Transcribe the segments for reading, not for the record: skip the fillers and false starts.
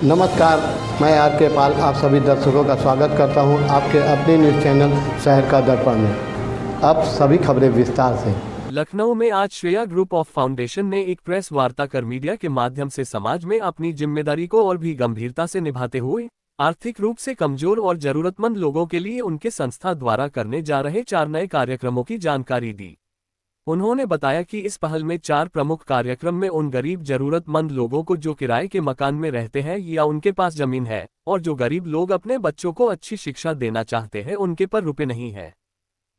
नमस्कार, मैं आर के पाल आप सभी दर्शकों का स्वागत करता हूं आपके अपने न्यूज़ चैनल शहर का दर्पण में। अब सभी खबरें विस्तार से। लखनऊ में आज श्रेया ग्रुप ऑफ फाउंडेशन ने एक प्रेस वार्ता कर मीडिया के माध्यम से समाज में अपनी जिम्मेदारी को और भी गंभीरता से निभाते हुए आर्थिक रूप से कमजोर और जरूरतमंद लोगों के लिए उनके संस्था द्वारा करने जा रहे 4 नए कार्यक्रमों की जानकारी दी। उन्होंने बताया कि इस पहल में 4 प्रमुख कार्यक्रम में उन गरीब जरूरतमंद लोगों को जो किराए के मकान में रहते हैं या उनके पास जमीन है, और जो गरीब लोग अपने बच्चों को अच्छी शिक्षा देना चाहते हैं उनके पर रुपए नहीं है,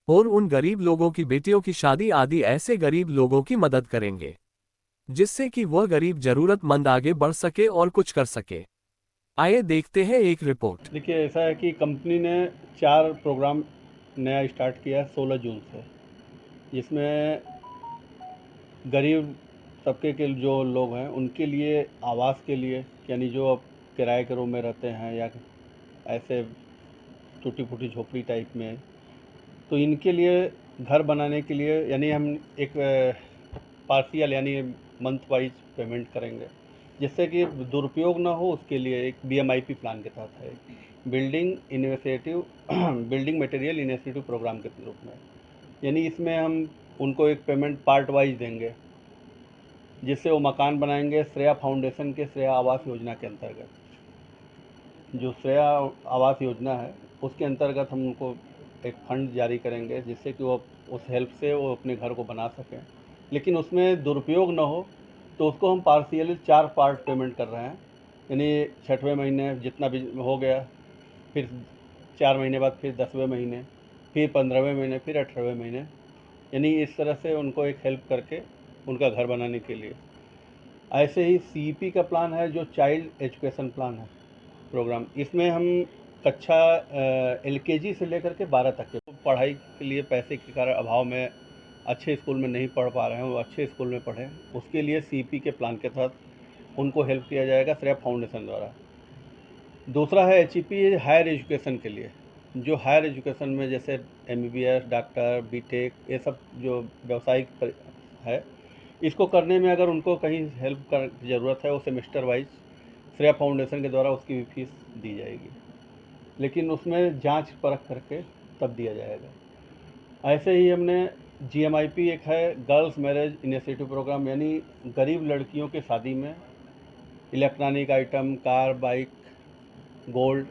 और उन गरीब लोगों की बेटियों की शादी आदि ऐसे गरीब लोगों की मदद करेंगे, जिससे कि वह गरीब जरूरतमंद आगे बढ़ सके और कुछ कर सके। आइए देखते हैं एक रिपोर्ट। देखिए, ऐसा है कि कंपनी ने 4 प्रोग्राम नया स्टार्ट किया है 16 जून से, जिसमें गरीब तबके के जो लोग हैं उनके लिए आवास के लिए, यानी जो अब किराए के रूम में रहते हैं या ऐसे टूटी फूटी झोपड़ी टाइप में, तो इनके लिए घर बनाने के लिए यानी हम एक पार्शियल यानी मंथ वाइज पेमेंट करेंगे, जिससे कि दुरुपयोग ना हो। उसके लिए एक BMIP प्लान के तहत है, बिल्डिंग मटेरियल इनिशिएटिव प्रोग्राम के रूप में। यानी इसमें हम उनको एक पेमेंट पार्ट वाइज देंगे, जिससे वो मकान बनाएंगे श्रेया फाउंडेशन के श्रेया आवास योजना के अंतर्गत। जो श्रेया आवास योजना है उसके अंतर्गत हम उनको एक फंड जारी करेंगे, जिससे कि वो उस हेल्प से वो अपने घर को बना सकें, लेकिन उसमें दुरुपयोग ना हो। तो उसको हम पार्शियली 4 पार्ट पेमेंट कर रहे हैं, यानी 6वें महीने जितना भी हो गया, फिर 4 महीने बाद फिर 10वें महीने, फिर 15वें महीने, फिर 18वें महीने, यानी इस तरह से उनको एक हेल्प करके उनका घर बनाने के लिए। ऐसे ही CEP का प्लान है, जो चाइल्ड एजुकेशन प्लान है प्रोग्राम। इसमें हम कक्षा LKG से लेकर के 12 तक के पढ़ाई के लिए पैसे के कारण अभाव में अच्छे स्कूल में नहीं पढ़ पा रहे हैं, वो अच्छे स्कूल में पढ़ें, उसके लिए CEP के प्लान के तहत उनको हेल्प किया जाएगा श्रेया फाउंडेशन द्वारा। दूसरा है HEP हायर एजुकेशन के लिए, जो हायर एजुकेशन में जैसे MBBS, डॉक्टर, BTech, ये सब जो व्यावसायिक है, इसको करने में अगर उनको कहीं हेल्प कर ज़रूरत है, वो सेमेस्टर वाइज श्रेया फाउंडेशन के द्वारा उसकी भी फीस दी जाएगी, लेकिन उसमें जांच परख करके तब दिया जाएगा। ऐसे ही हमने GMIP एक है, गर्ल्स मैरिज इनिशिएटिव प्रोग्राम, यानी गरीब लड़कियों के शादी में electronic item, car, bike, gold,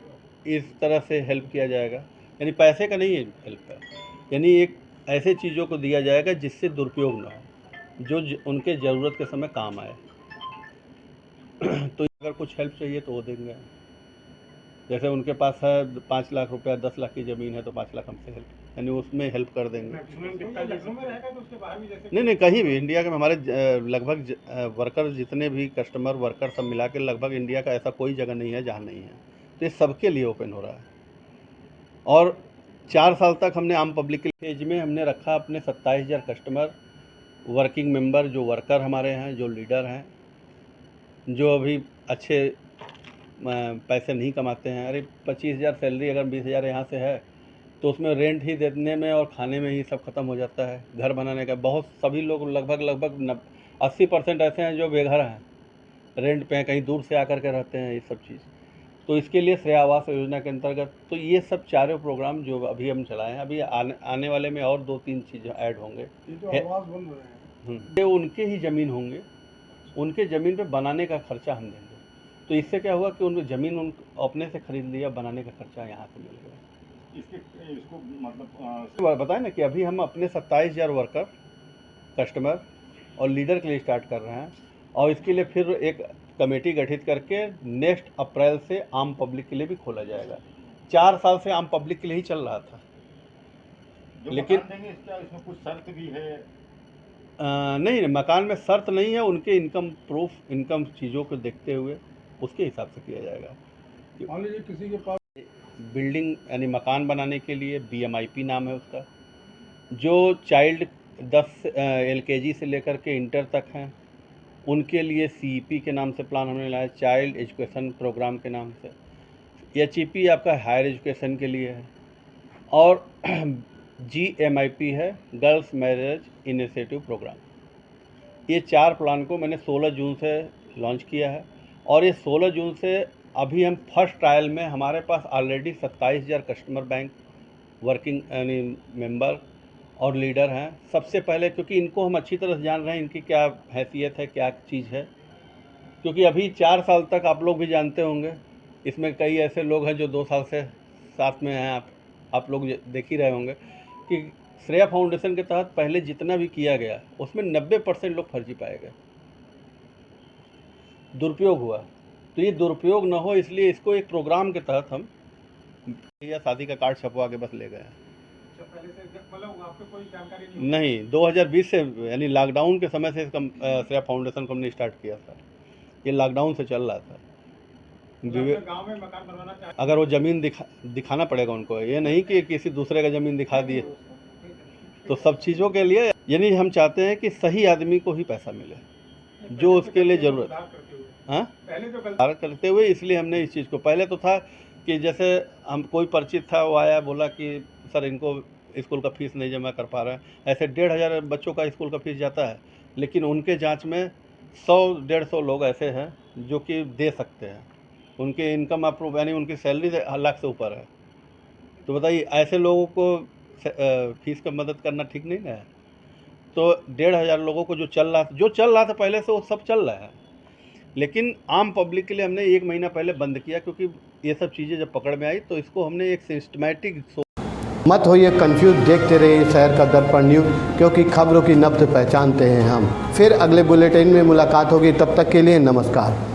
इस तरह से हेल्प किया जाएगा। यानी पैसे का नहीं है हेल्प है, यानी एक ऐसे चीज़ों को दिया जाएगा जिससे दुरुपयोग ना हो, जो उनके ज़रूरत के समय काम आए। तो अगर कुछ हेल्प चाहिए तो वो देंगे। जैसे उनके पास है 5 लाख रुपया, 10 लाख की ज़मीन है, तो 5 लाख हमसे हेल्प, यानी उसमें हेल्प कर देंगे। नहीं, कहीं भी इंडिया के हमारे लगभग वर्कर, जितने भी कस्टमर वर्कर सब मिला के लगभग इंडिया का ऐसा कोई जगह नहीं है जहाँ नहीं है, तो ये सबके लिए ओपन हो रहा है। और 4 साल तक हमने आम पब्लिक के पेज में हमने रखा अपने 27,000 कस्टमर, वर्किंग मेंबर, जो वर्कर हमारे हैं, जो लीडर हैं, जो अभी अच्छे पैसे नहीं कमाते हैं। अरे 25,000 सैलरी अगर 20,000 यहाँ से है, तो उसमें रेंट ही देने में और खाने में ही सब खत्म हो जाता है। घर बनाने का बहुत सभी लोग लगभग 80% ऐसे हैं जो बेघर हैं, रेंट पे हैं, कहीं दूर से आकर के रहते हैं, ये सब चीज़। तो इसके लिए श्रेया आवास योजना के अंतर्गत तो ये सब चारों प्रोग्राम जो अभी हम चलाए हैं, अभी आने वाले में और 2-3 चीज़ें ऐड होंगे। ये उनके ही ज़मीन होंगे, उनके ज़मीन पे बनाने का खर्चा हम देंगे। तो इससे क्या हुआ कि उनको ज़मीन उन अपने से खरीद लिया, बनाने का खर्चा यहाँ से मिल गया। इसको मतलब बताएं ना कि अभी हम अपने 27,000 वर्कर, कस्टमर और लीडर के लिए स्टार्ट कर रहे हैं, और इसके लिए फिर एक कमेटी गठित करके नेक्स्ट अप्रैल से आम पब्लिक के लिए भी खोला जाएगा। 4 साल से आम पब्लिक के लिए ही चल रहा था, लेकिन इसमें कुछ शर्त भी है? नहीं, मकान में शर्त नहीं है, उनके इनकम प्रूफ, इनकम चीज़ों को देखते हुए उसके हिसाब से किया जाएगा। मान लीजिए किसी के पास बिल्डिंग यानी मकान बनाने के लिए BMIP नाम है उसका, जो चाइल्ड 10 LKG से लेकर के इंटर तक हैं, उनके लिए CEP के नाम से प्लान हमने लाया, चाइल्ड एजुकेशन प्रोग्राम के नाम से। HEP आपका हायर एजुकेशन के लिए है, और GMIP है, गर्ल्स मैरिज इनिशिएटिव प्रोग्राम। ये 4 प्लान को मैंने 16 जून से लॉन्च किया है, और ये 16 जून से अभी हम फर्स्ट ट्रायल में हमारे पास ऑलरेडी 27,000 कस्टमर बैंक वर्किंग यानी मेंबर और लीडर हैं। सबसे पहले क्योंकि इनको हम अच्छी तरह से जान रहे हैं, इनकी क्या हैसियत है, क्या चीज़ है, क्योंकि अभी 4 साल तक आप लोग भी जानते होंगे, इसमें कई ऐसे लोग हैं जो 2 साल से साथ में हैं। आप लोग देख ही रहे होंगे कि श्रेया फाउंडेशन के तहत पहले जितना भी किया गया उसमें 90% लोग फर्जी पाए गए, दुरुपयोग हुआ। तो ये दुरुपयोग न हो इसलिए इसको एक प्रोग्राम के तहत हम या शादी का कार्ड छपवा के बस ले गए हैं। पहले से मतलब आपको कोई जानकारी नहीं, 2020 से यानी लॉकडाउन के समय से इसका श्रेया फाउंडेशन को हमने स्टार्ट किया था। ये लॉकडाउन से चल रहा था। गांव में मकान बनवाना चाहते अगर वो ज़मीन दिखाना पड़ेगा उनको, ये नहीं कि किसी दूसरे का ज़मीन दिखा दिए। तो सब चीज़ों के लिए यानी हम चाहते हैं कि सही आदमी को ही पैसा मिले, जो उसके लिए ज़रूरत है। हाँ, पहले जो सुधार करते हुए इसलिए हमने इस चीज़ को, पहले तो था कि जैसे हम कोई परिचित था, वो आया बोला कि सर इनको स्कूल का फीस नहीं जमा कर पा रहे हैं। ऐसे 1,500 बच्चों का स्कूल का फीस जाता है, लेकिन उनके जांच में 100-150 लोग ऐसे हैं जो कि दे सकते हैं। उनके इनकम अप्रूव यानी उनकी सैलरी लाख से ऊपर है। तो बताइए ऐसे लोगों को फीस का मदद करना ठीक नहीं ना है। तो 1,500 लोगों को जो चल रहा था पहले से, वो सब चल रहा है, लेकिन आम पब्लिक के लिए हमने 1 महीना पहले बंद किया, क्योंकि ये सब चीज़ें जब पकड़ में आई तो इसको हमने एक सिस्टमैटिक। मत होइए कंफ्यूज, देखते रहिए शहर का दर्पण न्यूज़, क्योंकि खबरों की नब्ज पहचानते हैं हम। फिर अगले बुलेटिन में मुलाकात होगी, तब तक के लिए नमस्कार।